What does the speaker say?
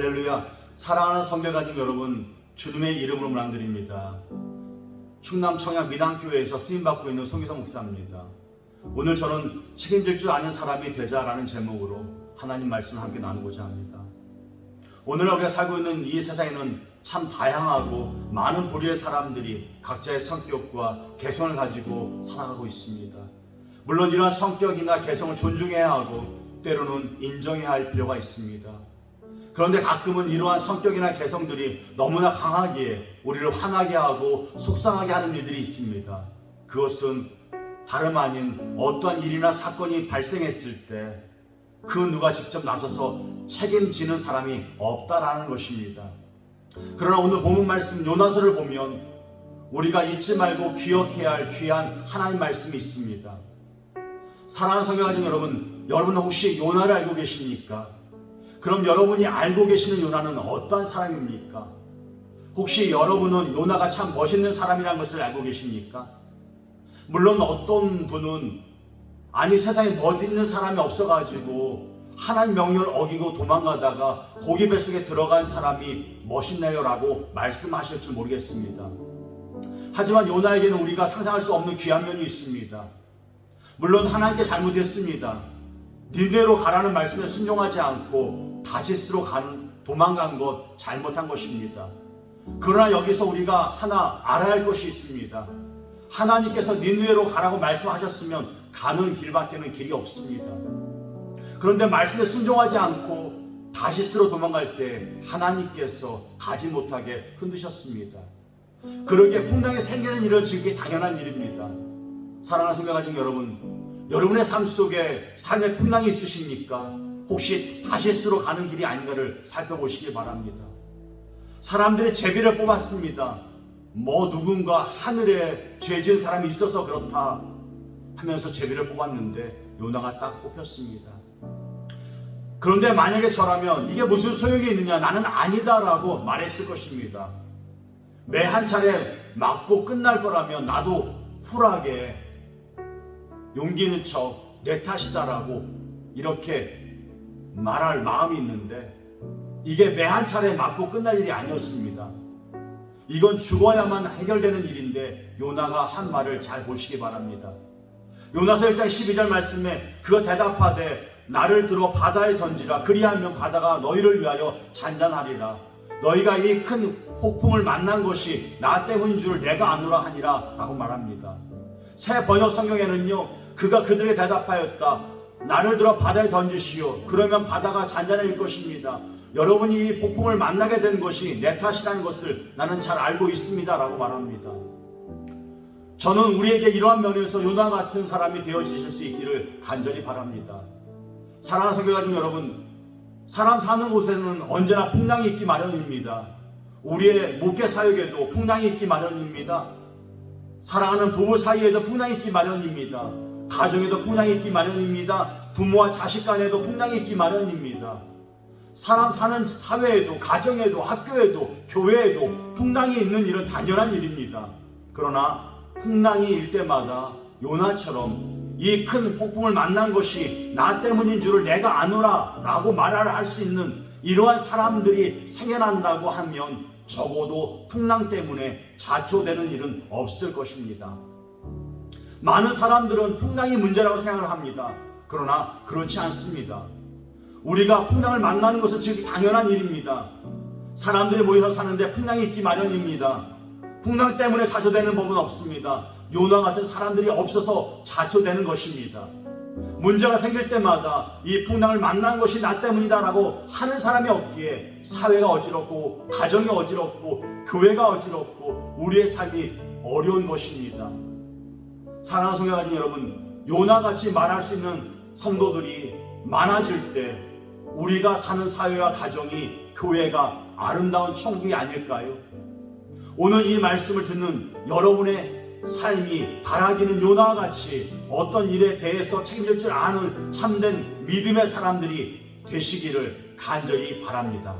할렐루야. 사랑하는 성도 가족 여러분, 주님의 이름으로 문안드립니다. 충남 청양 미당교회에서 쓰임받고 있는 송기성 목사입니다. 오늘 저는 책임질 줄 아는 사람이 되자라는 제목으로 하나님 말씀을 함께 나누고자 합니다. 오늘 우리가 살고 있는 이 세상에는 참 다양하고 많은 부류의 사람들이 각자의 성격과 개성을 가지고 살아가고 있습니다. 물론 이러한 성격이나 개성을 존중해야 하고 때로는 인정해야 할 필요가 있습니다. 그런데 가끔은 이러한 성격이나 개성들이 너무나 강하기에 우리를 화나게 하고 속상하게 하는 일들이 있습니다. 그것은 다름 아닌 어떠한 일이나 사건이 발생했을 때 그 누가 직접 나서서 책임지는 사람이 없다라는 것입니다. 그러나 오늘 본문 말씀 요나서를 보면 우리가 잊지 말고 기억해야 할 귀한 하나님 말씀이 있습니다. 사랑하는 성도 여러분, 여러분은 혹시 요나를 알고 계십니까? 그럼 여러분이 알고 계시는 요나는 어떠한 사람입니까? 혹시 여러분은 요나가 참 멋있는 사람이라는 것을 알고 계십니까? 물론 어떤 분은 아니 세상에 멋있는 사람이 없어가지고 하나님 명령을 어기고 도망가다가 고기 뱃속에 들어간 사람이 멋있네요 라고 말씀하실 줄 모르겠습니다. 하지만 요나에게는 우리가 상상할 수 없는 귀한 면이 있습니다. 물론 하나님께 잘못했습니다. 니네로 가라는 말씀에 순종하지 않고 다시스로 도망간 것 잘못한 것입니다. 그러나 여기서 우리가 하나 알아야 할 것이 있습니다. 하나님께서 니네로 가라고 말씀하셨으면 가는 길밖에는 길이 없습니다. 그런데 말씀에 순종하지 않고 다시스로 도망갈 때 하나님께서 가지 못하게 흔드셨습니다. 그러기에 풍랑이 생기는 일은 지극히 당연한 일입니다. 사랑하는 성도 가족 여러분, 여러분의 삶 속에 삶의 풍랑이 있으십니까? 혹시 다시스로 가는 길이 아닌가를 살펴보시기 바랍니다. 사람들이 제비를 뽑았습니다. 누군가 하늘에 죄 지은 사람이 있어서 그렇다 하면서 제비를 뽑았는데 요나가 딱 뽑혔습니다. 그런데 만약에 저라면 이게 무슨 소용이 있느냐, 나는 아니다라고 말했을 것입니다. 매 한 차례 맞고 끝날 거라면 나도 쿨하게 용기 있는 척 내 탓이다라고 이렇게 말할 마음이 있는데 이게 매 한 차례 맞고 끝날 일이 아니었습니다. 이건 죽어야만 해결되는 일인데 요나가 한 말을 잘 보시기 바랍니다. 요나서 1장 12절 말씀에 그가 대답하되 나를 들어 바다에 던지라. 그리하면 바다가 너희를 위하여 잔잔하리라. 너희가 이 큰 폭풍을 만난 것이 나 때문인 줄 내가 아노라 하니라 라고 말합니다. 새 번역 성경에는요, 그가 그들에게 대답하였다. 나를 들어 바다에 던지시오. 그러면 바다가 잔잔해질 것입니다. 여러분이 이 폭풍을 만나게 된 것이 내 탓이라는 것을 나는 잘 알고 있습니다 라고 말합니다. 저는 우리에게 이러한 면에서 요나 같은 사람이 되어지실 수 있기를 간절히 바랍니다. 사랑하는 성도 가족 여러분, 사람 사는 곳에는 언제나 풍랑이 있기 마련입니다. 우리의 목회 사역에도 풍랑이 있기 마련입니다. 사랑하는 부부 사이에도 풍랑이 있기 마련입니다. 가정에도 풍랑이 있기 마련입니다. 부모와 자식 간에도 풍랑이 있기 마련입니다. 사람 사는 사회에도, 가정에도, 학교에도, 교회에도 풍랑이 있는 일은 당연한 일입니다. 그러나 풍랑이 일 때마다 요나처럼 이 큰 폭풍을 만난 것이 나 때문인 줄을 내가 아노라 라고 말을 할 수 있는 이러한 사람들이 생겨난다고 하면 적어도 풍랑 때문에 자초되는 일은 없을 것입니다. 많은 사람들은 풍랑이 문제라고 생각을 합니다. 그러나 그렇지 않습니다. 우리가 풍랑을 만나는 것은 지금 당연한 일입니다. 사람들이 모여서 사는데 풍랑이 있기 마련입니다. 풍랑 때문에 자초되는 법은 없습니다. 요나 같은 사람들이 없어서 자초되는 것입니다. 문제가 생길 때마다 이 풍랑을 만난 것이 나 때문이다라고 하는 사람이 없기에 사회가 어지럽고 가정이 어지럽고 교회가 어지럽고 우리의 삶이 어려운 것입니다. 사랑하는 성도 가족 여러분, 요나같이 말할 수 있는 성도들이 많아질 때 우리가 사는 사회와 가정이, 교회가 아름다운 천국이 아닐까요? 오늘 이 말씀을 듣는 여러분의 삶이 바라기는 요나와 같이 어떤 일에 대해서 책임질 줄 아는 참된 믿음의 사람들이 되시기를 간절히 바랍니다.